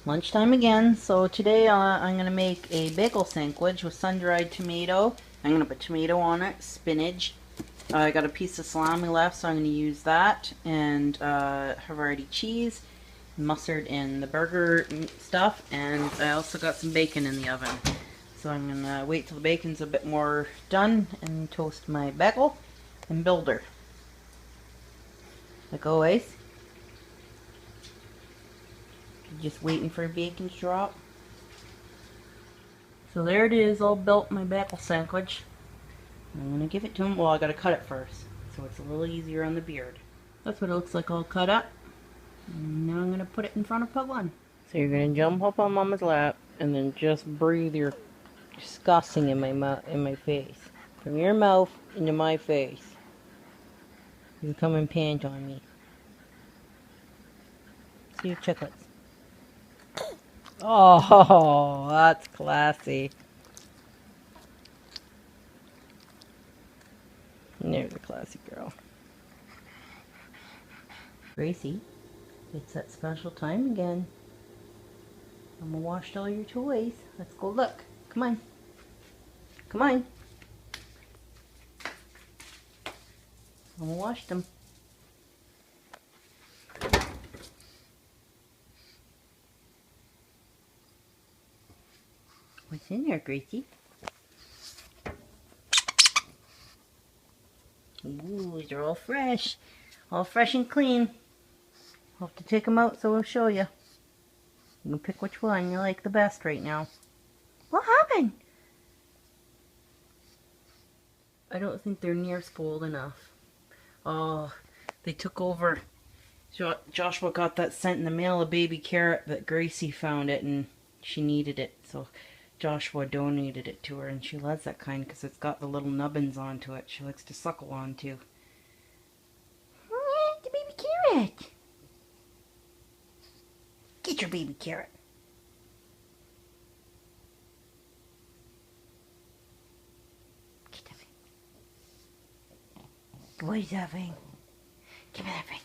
Lunchtime again. So today I'm going to make a bagel sandwich with sun-dried tomato. I'm going to put tomato on it, spinach. I got a piece of salami left, so I'm going to use that, and Havarti cheese, mustard, and the burger stuff. And I also got some bacon in the oven. So I'm going to wait till the bacon's a bit more done and toast my bagel and builder. Like always. Just waiting for bacon to drop. So there it is, all built, my bagel sandwich. I'm going to give it to him. Well, I got to cut it first, so it's a little easier on the beard. That's what it looks like all cut up. And now I'm going to put it in front of Pug One. So you're going to jump up on Mama's lap and then just breathe your disgusting in my face. From your mouth into my face. You come and pant on me. See your chiclets. Oh, that's classy. There's a classy girl. Gracie, it's that special time again. Mama washed all your toys. Let's go look. Come on. Come on. Mama washed them. What's in there, Gracie? Ooh, they're all fresh. All fresh and clean. I'll have to take them out so I'll show you. You can pick which one you like the best right now. What happened? I don't think they're near spoiled enough. Oh, they took over. Joshua got that sent in the mail, a baby carrot, but Gracie found it and she needed it. So Joshua donated it to her, and she loves that kind because it's got the little nubbins onto it. She likes to suckle onto. The baby carrot. Get your baby carrot. Get that thing. What is that thing? Give me that thing.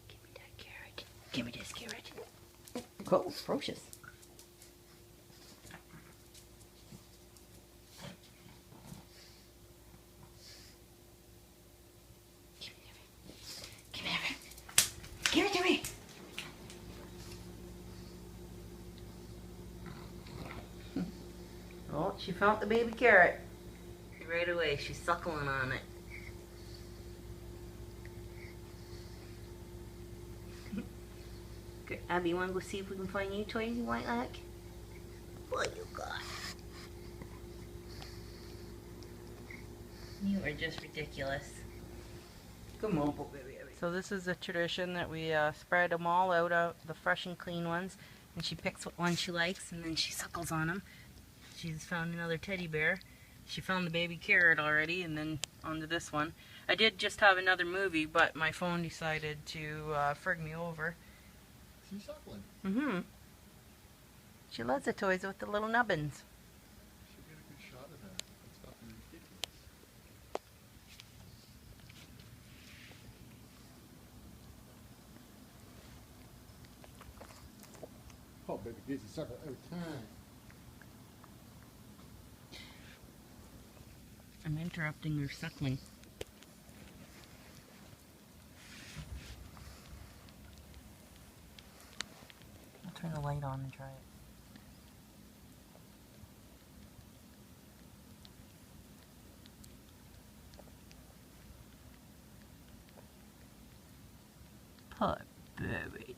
Give me that carrot. Give me this carrot. Oh, ferocious. Give me that thing. Give it to me. Oh, she found the baby carrot. Right away, she's suckling on it. Good. Abby, you want to go see if we can find you toys you might like? What you got? You are just ridiculous. Come on, baby. So this is a tradition that we spread them all out, the fresh and clean ones, and she picks what one she likes, and then she suckles on them. She's found another teddy bear. She found the baby carrot already, and then onto this one. I did just have another movie, but my phone decided to frig me over. She's suckling. Mm-hmm. She loves the toys with the little nubbins. She'll get a good shot of that. That's fucking ridiculous. Oh, baby, gives you suckle every time. I'm interrupting her suckling. I'll turn the light on and try it. Poor baby.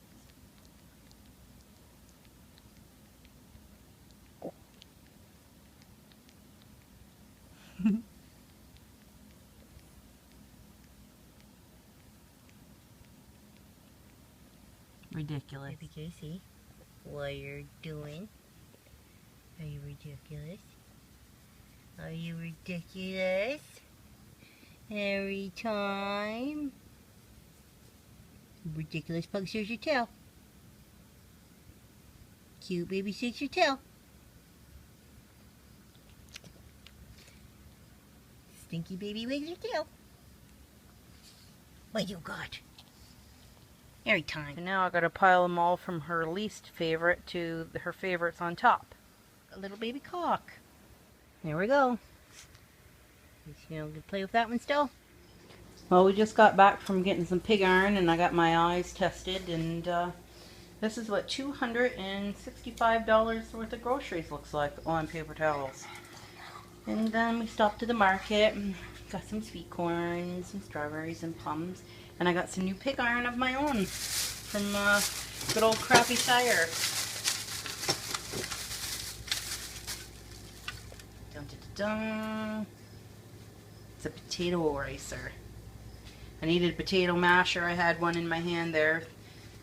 Ridiculous. Baby Casey, what you're doing? Are you ridiculous? Are you ridiculous? Every time? Ridiculous Pug, here's your tail. Cute baby, shakes your tail. Stinky baby wags your tail. What you got? Every time. And now I gotta pile them all from her least favorite to her favorites on top. A little baby cock. There we go. You know, play with that one still? Well, we just got back from getting some pig iron and I got my eyes tested, and this is what $265 worth of groceries looks like on paper towels. And then we stopped to the market and got some sweet corn, some strawberries and plums. And I got some new pig iron of my own from good old Crappy Tire. Dun, dun, dun, dun. It's a potato eraser. I needed a potato masher. I had one in my hand there.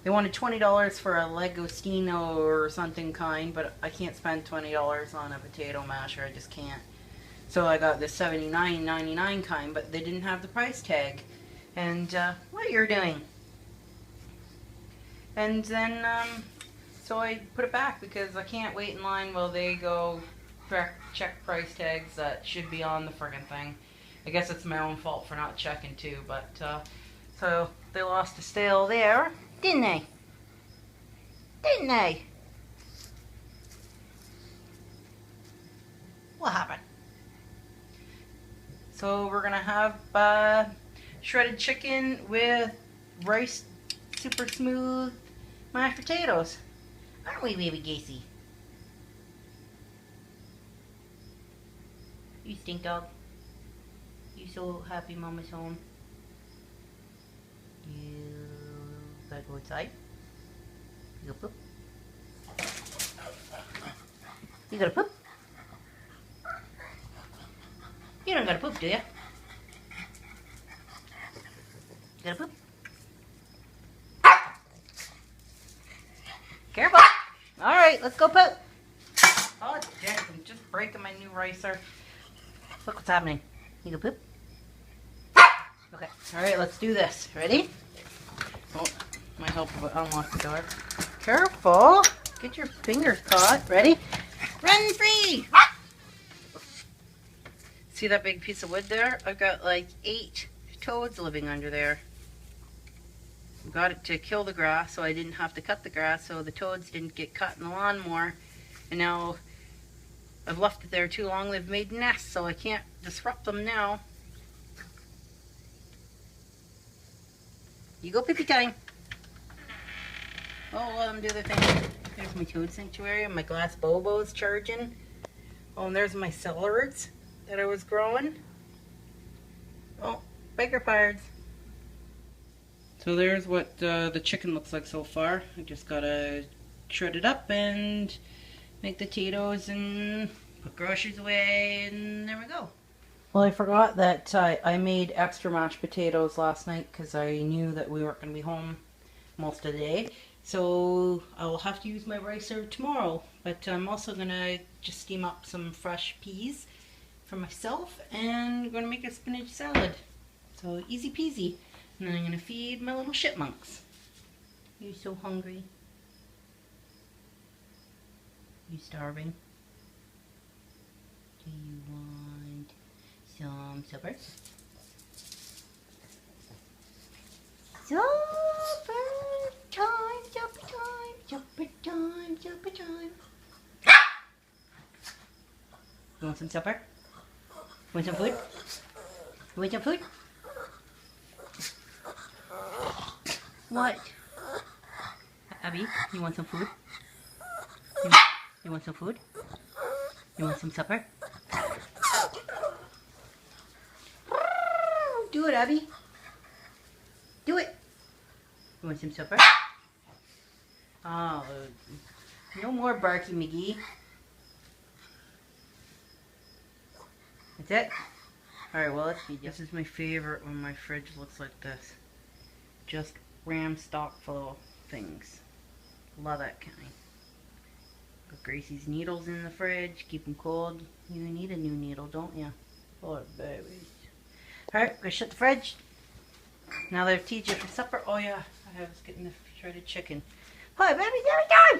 They wanted $20 for a Legostino or something kind, but I can't spend $20 on a potato masher. I just can't. So I got the $79.99 kind, but they didn't have the price tag. And what you're doing? And then so I put it back because I can't wait in line while they go check price tags that should be on the friggin' thing. I guess it's my own fault for not checking too, but so they lost a sale there, didn't they? Didn't they? What happened? So we're gonna have shredded chicken with rice, super smooth mashed potatoes, aren't we, baby Gacy? You stink dog. You so happy Mama's home. You gotta go outside. You go poop. You gotta poop. You don't gotta poop, do you? You gotta poop. Careful. All right, let's go poop. Oh, Jack, I'm just breaking my new ricer. Look what's happening. You go poop. Okay. All right, let's do this. Ready? Oh, might help if I unlock the door. Careful. Get your fingers caught. Ready? Run free. See that big piece of wood there? I've got like 8 toads living under there. Got it to kill the grass so I didn't have to cut the grass so the toads didn't get cut in the lawnmower. And now I've left it there too long. They've made nests so I can't disrupt them now. You go pee-pee time. Oh, let them do their thing. There's my toad sanctuary and my glass Bobo's charging. Oh, and there's my celards that I was growing. Oh, Baker Pireds. So there's what the chicken looks like so far. I just gotta shred it up and make the potatoes and put groceries away, and there we go. Well, I forgot that I made extra mashed potatoes last night because I knew that we weren't going to be home most of the day. So I'll have to use my ricer tomorrow. But I'm also going to just steam up some fresh peas for myself, and I'm going to make a spinach salad. So easy peasy. And then I'm going to feed my little chipmunks. You so hungry? You starving? Do you want some supper? Supper time, supper time, supper time, supper time. You want some supper? Want some food? You want some food? What? Abby, you want some food? You want some food? You want some supper? Do it, Abby. Do it. You want some supper? Oh, no more Barky McGee. That's it? Alright, well, let's feed you. This is my favorite when my fridge looks like this. Just ram stock full of things. Love that kind. Put Gracie's needles in the fridge, keep them cold. You need a new needle, don't you? Poor babies. Alright, gonna shut the fridge. Now that I've teed you for supper, oh yeah, I was getting the shredded chicken. Hi, baby, dinner time!